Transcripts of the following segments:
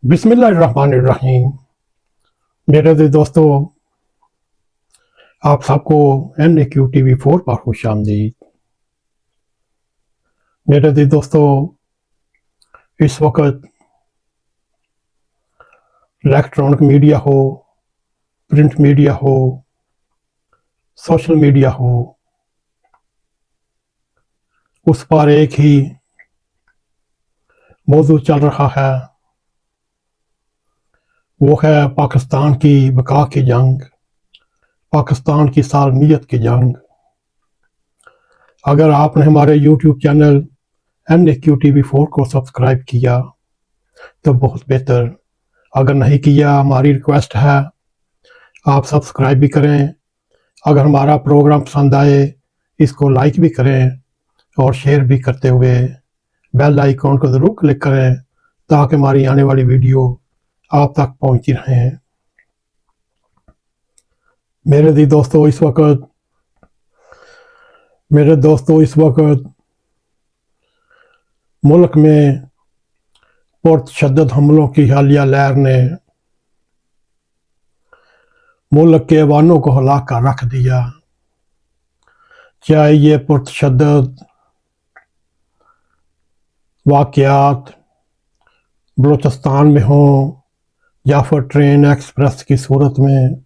बिस्मिल्लाहिर्रहमानिर्रहीम। मेरे दोस्तों, आप सबको NAQTV4 पर खुश आमदीद। मेरे दोस्तों, इस वक्त इलेक्ट्रॉनिक मीडिया हो, प्रिंट मीडिया हो, सोशल मीडिया हो, उस पर एक ही मौजू चल रहा है। वो है पाकिस्तान की बका की जंग, पाकिस्तान की सालमियत की जंग। अगर आपने हमारे YouTube चैनल NAQTV4 को सब्सक्राइब किया तो बहुत बेहतर। अगर नहीं किया, हमारी रिक्वेस्ट है आप सब्सक्राइब भी करें। अगर हमारा प्रोग्राम पसंद आए, इसको लाइक भी करें और शेयर भी करते हुए बेल आइकॉन को ज़रूर क्लिक करें ताकि हमारी आने वाली वीडियो आप तक पहुंचती रहें। मेरे दोस्तों, इस वक्त मुल्क में पुरतशद्दद हमलों की हालिया लहर ने मुल्क के अवानों को हिला कर रख दिया। चाहे ये पुरतशद्दद वाक़यात बलूचिस्तान में हो या फिर ट्रेन एक्सप्रेस की सूरत में,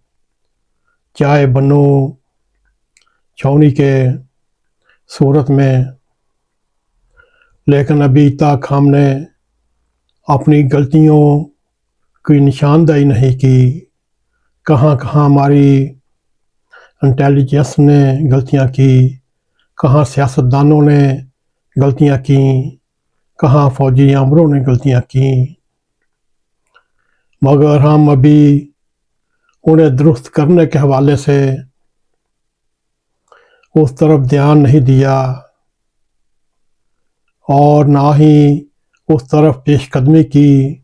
चाहे बनो छावनी के सूरत में, लेकिन अभी तक हमने अपनी गलतियों की निशानदेही नहीं की। कहाँ कहाँ हमारी इंटेलिजेंस ने गलतियाँ की, कहाँ सियासतदानों ने गलतियाँ की, कहाँ फौजी आमरों ने गलतियाँ की, मगर हम अभी उन्हें दुरुस्त करने के हवाले से उस तरफ ध्यान नहीं दिया और ना ही उस तरफ पेशकदमी की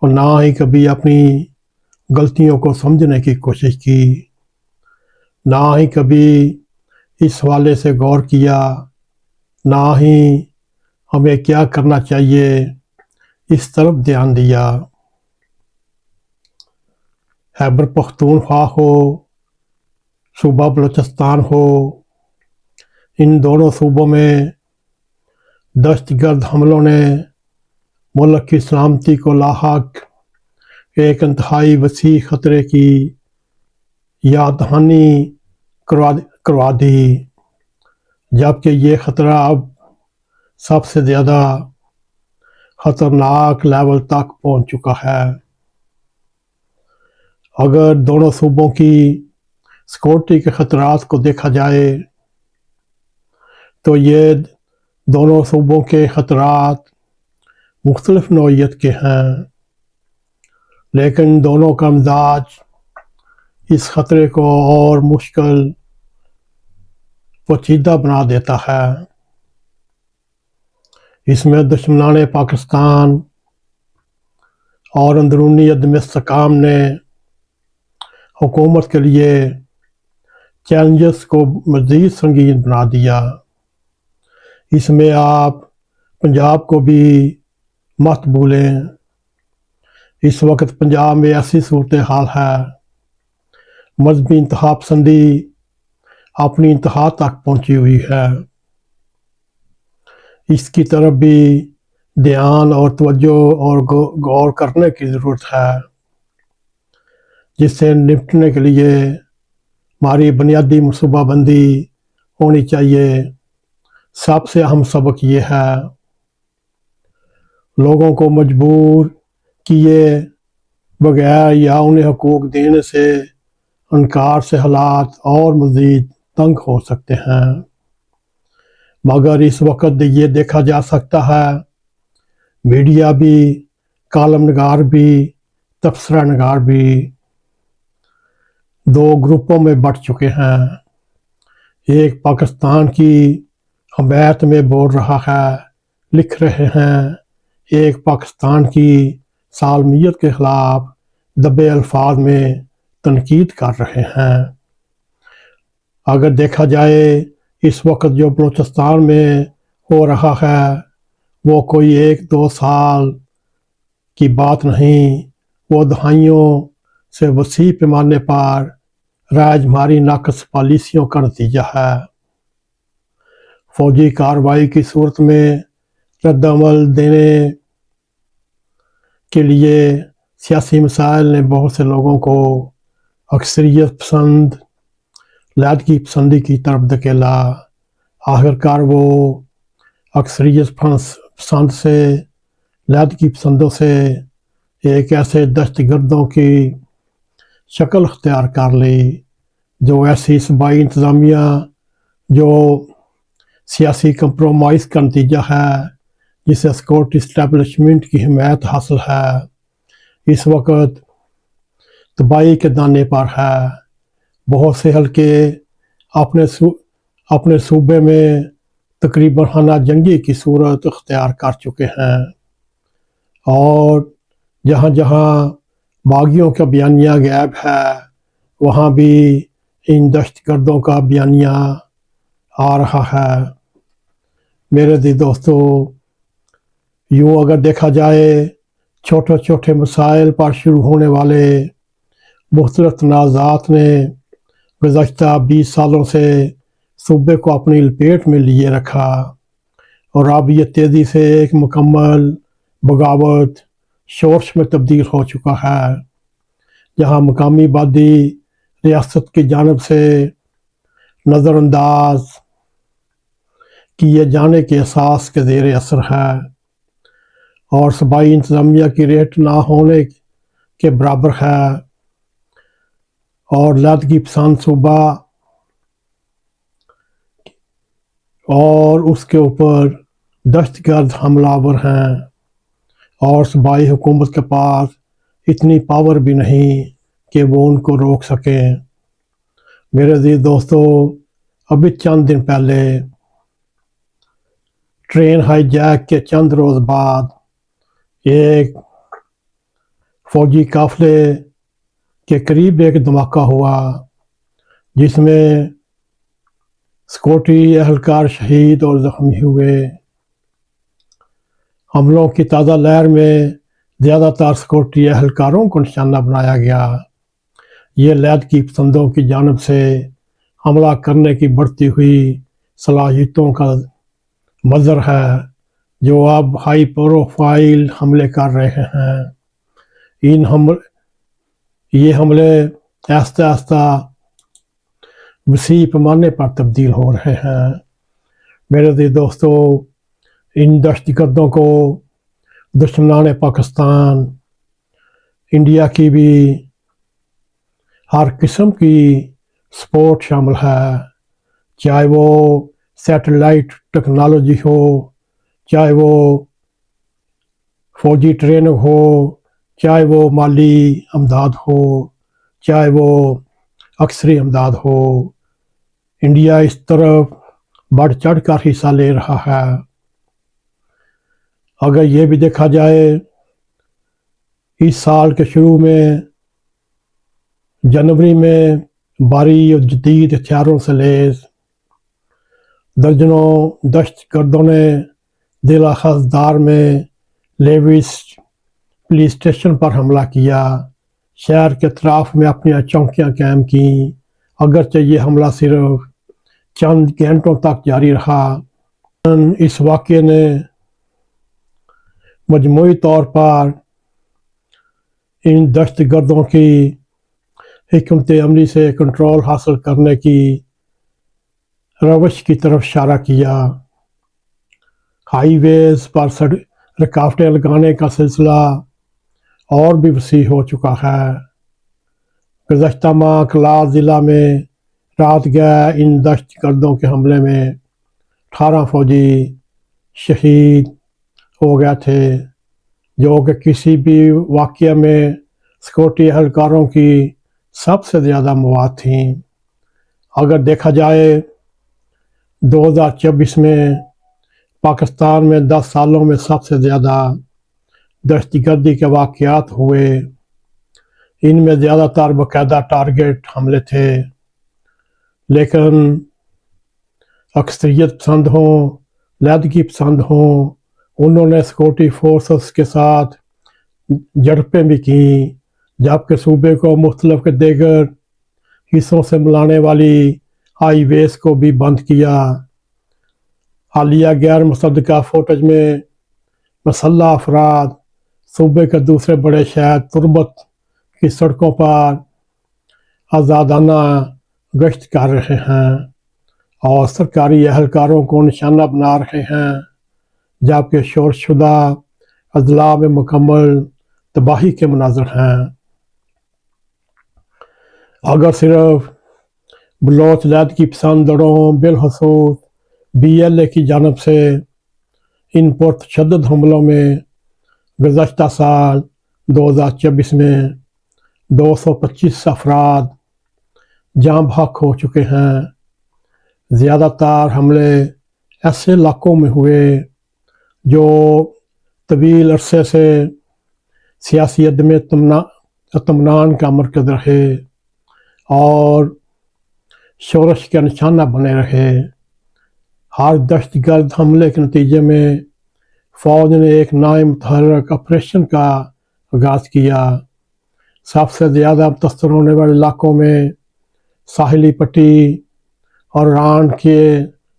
और ना ही कभी अपनी गलतियों को समझने की कोशिश की, ना ही कभी इस हवाले से गौर किया, ना ही हमें क्या करना चाहिए इस तरफ ध्यान दिया। खैबर पख्तूनख्वा हो, सूबा बलूचिस्तान हो, इन दोनों सूबों में दहशतगर्द हमलों ने मुल्क की सलामती को लाहक एक इंतहाई वसी खतरे की याद दहानी करवा दी, जबकि ये खतरा अब सबसे ज़्यादा खतरनाक लेवल तक पहुंच चुका है। अगर दोनों सूबों की सिक्योरिटी के खतरात को देखा जाए तो ये दोनों सूबों के खतरात मुख्तलिफ नौइयत के हैं, लेकिन दोनों का मिजाज इस खतरे को और मुश्किल पेचीदा बना देता है। इसमें दुश्मनाने पाकिस्तान और अंदरूनी अदम इस्तेहकाम ने हुकूमत के लिए चैलेंजेस को मज़ीद संगीन बना दिया। इसमें आप पंजाब को भी मत भूलें। इस वक्त पंजाब में ऐसी सूरत हाल है, मजहबी इंतहा पसंदी अपनी इंतहा तक पहुंची हुई है। इसकी तरफ भी ध्यान और तवज्जो और गौर करने की ज़रूरत है, जिससे निपटने के लिए हमारी बुनियादी मनसूबाबंदी होनी चाहिए। सबसे अहम सबक ये है, लोगों को मजबूर किए बगैर या उन्हें हकूक देने से इनकार से हालात और मज़ीद तंग हो सकते हैं। मगर इस वक्त ये देखा जा सकता है, मीडिया भी, कालम नगार भी, तबसरा नगार भी दो ग्रुपों में बंट चुके हैं। एक पाकिस्तान की हमायत में बोल रहा है, लिख रहे हैं, एक पाकिस्तान की सालमियत के खिलाफ दबे अल्फाज में तनकीद कर रहे हैं। अगर देखा जाए, इस वक्त जो बलूचिस्तान में हो रहा है वो कोई 1-2 साल کی بات نہیں، وہ دہائیوں سے وسیع پیمانے پر رائج ماری ناقص پالیسیوں کا نتیجہ ہے۔ فوجی کارروائی کی صورت میں رد عمل دینے کے لیے سیاسی مسائل نے بہت سے لوگوں کو اکثریت پسند علیحدگی پسندی کی طرف دھکیلا۔ آخرکار وہ اکثریت پسند سے علیحدگی پسندوں سے ایک ایسے دہشت گردوں کی شکل اختیار کر لی جو ایسی صوبائی انتظامیہ جو سیاسی کمپرومائز کا نتیجہ ہے، جسے سیکورٹی اسٹیبلشمنٹ کی حمایت حاصل ہے، اس وقت تباہی کے دانے پر ہے۔ بہت سے حلقے اپنے صوبے میں تقریباً خانہ جنگی کی صورت اختیار کر چکے ہیں، اور جہاں جہاں باغیوں کا بیانیہ غائب ہے، وہاں بھی ان دہشت گردوں کا بیانیہ آ رہا ہے۔ میرے عزیز دوستو، یوں اگر دیکھا جائے، چھوٹے چھوٹے مسائل پر شروع ہونے والے مختلف تنازعات نے گزشتہ 20 سالوں سے صوبے کو اپنی لپیٹ میں لیے رکھا، اور اب یہ تیزی سے ایک مکمل بغاوت شورش میں تبدیل ہو چکا ہے، جہاں مقامی آبادی ریاست کی جانب سے نظر انداز کیے جانے کے احساس کے زیر اثر ہے، اور صوبائی انتظامیہ کی ریٹ نہ ہونے کے برابر ہے، اور علیحدگی پسند صوبہ اور اس کے اوپر دہشت گرد حملہ آور ہیں، اور صوبائی حکومت کے پاس اتنی پاور بھی نہیں کہ وہ ان کو روک سکیں۔ میرے عزیز دوستو، ابھی چند دن پہلے ٹرین ہائی جیک کے چند روز بعد ایک فوجی قافلے کے قریب ایک دھماکہ ہوا، جس میں سیکورٹی اہلکار شہید اور زخمی ہوئے۔ حملوں کی تازہ لہر میں زیادہ تر سیکورٹی اہلکاروں کو نشانہ بنایا گیا۔ یہ علیحدگی پسندوں کی جانب سے حملہ کرنے کی بڑھتی ہوئی صلاحیتوں کا مظہر ہے، جو اب ہائی پروفائل حملے کر رہے ہیں۔ یہ حملے آہستہ آہستہ وسیع پیمانے پر تبدیل ہو رہے ہیں۔ میرے عزیز دوستو، ان دہشت گردوں کو دشمنان پاکستان، انڈیا کی بھی ہر قسم کی سپورٹ شامل ہے، چاہے وہ سیٹلائٹ ٹیکنالوجی ہو، چاہے وہ فوجی ٹریننگ ہو، چاہے وہ مالی امداد ہو، چاہے وہ عسکری امداد ہو۔ انڈیا اس طرف بڑھ چڑھ کر حصہ لے رہا ہے۔ اگر یہ بھی دیکھا جائے، اس سال کے شروع میں جنوری میں بھاری اور جدید ہتھیاروں سے لیس درجنوں دہشت گردوں نے ضلع خزدار میں لیویس پولیس اسٹیشن پر حملہ کیا، شہر کے اطراف میں اپنی چوکیاں قائم کیں۔ اگرچہ یہ حملہ صرف چند گھنٹوں تک جاری رہا، اس واقعے نے مجموعی طور پر ان دہشت گردوں کی حکمت عملی سے کنٹرول حاصل کرنے کی روش کی طرف اشارہ کیا۔ ہائی ویز پر رکاوٹیں لگانے کا سلسلہ اور بھی وسیع ہو چکا ہے۔ گزشتہ ماہ کلاس ضلع میں رات گئے ان دہشت گردوں کے حملے میں 18 فوجی شہید ہو گئے تھے، جو کہ کسی بھی واقعے میں سیکورٹی اہلکاروں کی سب سے زیادہ مواد تھیں۔ اگر دیکھا جائے، 2024 میں پاکستان میں 10 سالوں میں سب سے زیادہ دہشت گردی کے واقعات ہوئے۔ ان میں زیادہ تر باقاعدہ ٹارگٹ حملے تھے، لیکن اکثریت پسند ہوں، علیحدگی پسند ہوں، انہوں نے سیکورٹی فورسز کے ساتھ झड़पें भी की, जबकि सूबे को मुख्तलिफ के दीगर हिस्सों से मिलाने वाली हाई वेज को भी बंद किया। हालिया गैर मुसद्दका फुटेज में मसल्ह अफराद सूबे के दूसरे बड़े शहर तुर्बत की सड़कों पर आज़ादाना गश्त कर रहे हैं और सरकारी एहलकारों को निशाना बना रहे हैं, जबकि शोरशुदा अजला में मुकम्मल तबाही के मनाजर हैं। अगर सिर्फ बलोच लैद की पसंद दड़ों बिलखसूस BLA की जानब से इन पुरतशद्दद हमलों में गुज़श्ता साल 2024 में 225 अफराद जाँ बहक हो चुके हैं। ज़्यादातर हमले ऐसे इलाकों में हुए जो तवील अरसे से सियासी अदम इत्मीनान का मरकज़ रहे और शोरश का निशाना बने रहे। हर दहशतगर्द हमले के नतीजे में फ़ौज ने एक नामुतहर्रिक ऑपरेशन का आगाज़ किया। सबसे ज़्यादा मुतासर होने वाले इलाकों में साहिली पट्टी और ईरान के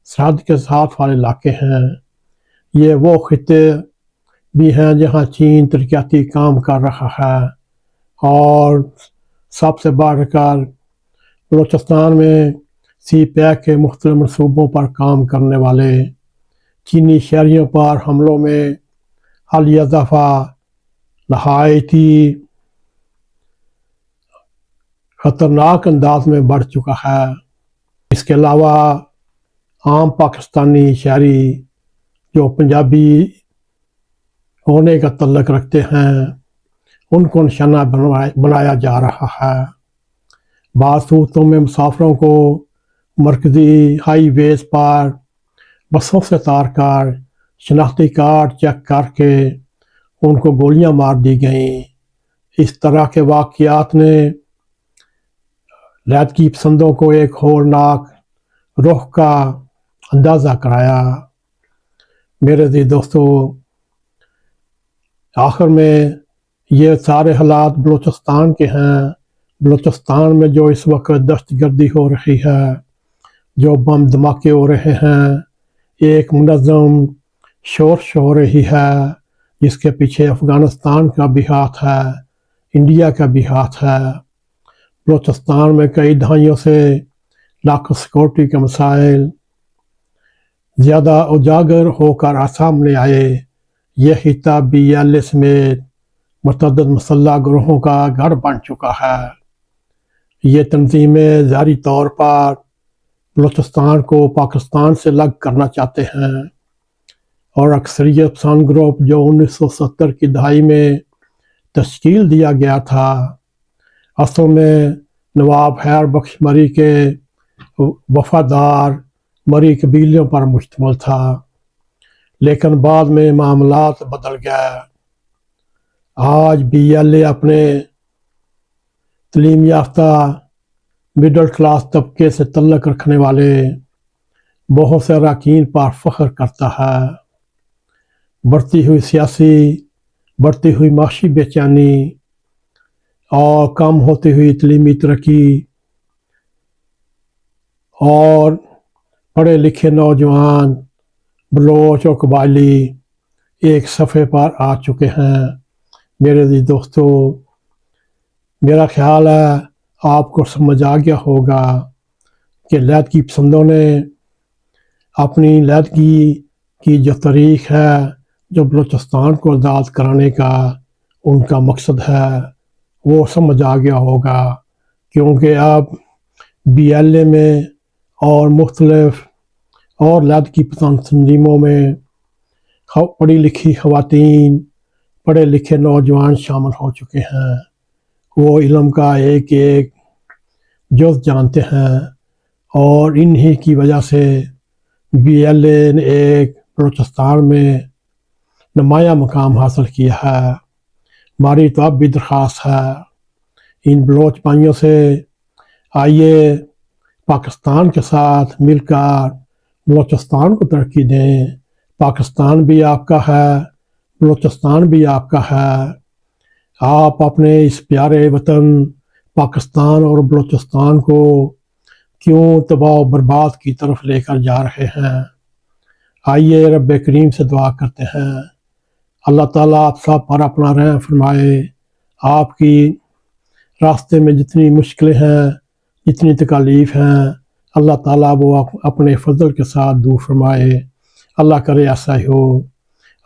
सरहद के साथ वाले इलाके हैं। ये वो खिते भी हैं जहाँ चीन तरक्याती काम कर रहा है और सबसे बढ़कर बलूचिस्तान में CPAC के मुख्तलिफ मनसूबों पर काम करने वाले चीनी शहरियों पर हमलों में हालिया इजाफा नहायती खतरनाक अंदाज में बढ़ चुका है। इसके अलावा आम पाकिस्तानी शहरी जो पंजाबी होने का तल्लक रखते हैं उनको निशाना बनाया जा रहा है। बाज़ सूरतों में मुसाफिरों को मरकज़ी हाई वेज पर बसों से तार कर शनाख्ती कार्ड चेक करके उनको गोलियां मार दी गईं। इस तरह के वाक़यात ने लैद की पसंदों को एक होलनाक रुख का अंदाज़ा कराया। मेरे अज़ीज़ दोस्तों, आखिर में ये सारे हालात बलूचिस्तान के हैं। बलूचिस्तान में जो इस वक्त दहशतगर्दी हो रही है, जो बम धमाके हो रहे हैं, एक मुनज़्ज़म शोरश हो रही है जिसके पीछे अफ़गानिस्तान का भी हाथ है, इंडिया का भी हाथ है। बलूचिस्तान में कई दहाइयों से नाक़स सिक्योरिटी के मसाइल ज़्यादा उजागर होकर सामने आए। यह खिता BLA समेत मुतअद्दिद मुसल्लह ग्रोहों का गढ़ बन चुका है। ये तंजीमें ज़ाहिरी तौर पर बलूचिस्तान को पाकिस्तान से अलग करना चाहते हैं और अक्सरियत पसंद ग्रुप जो 1970 की दहाई में तश्कील दिया गया था, असल में नवाब हैर बख्श मरी के वफादार मरी कबीलों पर मुश्तमिल था, लेकिन बाद में मामलात बदल गए। आज BLA अपने तलीम याफ्ता मिडल क्लास तबके से तल्लक रखने वाले बहुत से अरकान पर फ़ख्र करता है। बढ़ती हुई सियासी, बढ़ती हुई माशी बेचैनी और कम होती हुई तलीमी तरक्की और पढ़े लिखे नौजवान बलोच और कबायली एक सफ़े पर आ चुके हैं। मेरे दोस्तों, मेरा ख्याल है आपको समझ आ गया होगा कि लैद की पसंदों ने अपनी लैदगी की जो तारीख है, जो बलूचिस्तान को आज़ाद कराने का उनका मकसद है, वो समझ आ गया होगा, क्योंकि अब BLA में और मुख्तलिफ और लैद की पसंद तंजीमों में पढ़ी लिखी ख़वातीन, पढ़े लिखे नौजवान शामिल हो चुके हैं। वो इल्म का एक एक जुज़ जानते हैं और इन्हीं की वजह से BLA ने एक बलूचिस्तान में नुमाया मकाम हासिल किया है। हमारी तो अब भी दरख्वास्त है इन बलोच भाइयों से, आइए पाकिस्तान के साथ मिलकर बलूचिस्तान को तरक्की दें। पाकिस्तान भी आपका है, बलूचिस्तान भी आपका है। آپ اپنے اس پیارے وطن پاکستان اور بلوچستان کو کیوں تباہ و برباد کی طرف لے کر جا رہے ہیں؟ آئیے رب کریم سے دعا کرتے ہیں، اللہ تعالیٰ آپ سب پر اپنا رحم فرمائے، آپ کی راستے میں جتنی مشکلیں ہیں، جتنی تکالیف ہیں، اللہ تعالیٰ وہ اپنے فضل کے ساتھ دور فرمائے۔ اللہ کرے ایسا ہی ہو۔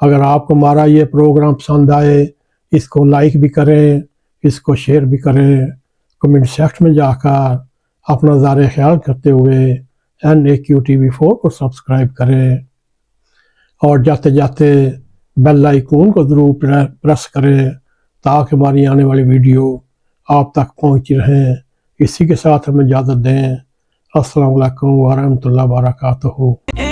اگر آپ کو ہمارا یہ پروگرام پسند آئے، اس کو لائک بھی کریں، اس کو شیئر بھی کریں، کمنٹ سیکشن میں جا کر اپنا زار خیال کرتے ہوئے NAQTV4 کو سبسکرائب کریں، اور جاتے جاتے بیل آئیکن کو ضرور پریس کریں تاکہ ہماری آنے والی ویڈیو آپ تک پہنچی رہیں۔ اسی کے ساتھ ہمیں اجازت دیں۔ السلام علیکم ورحمۃ اللہ وبرکاتہ۔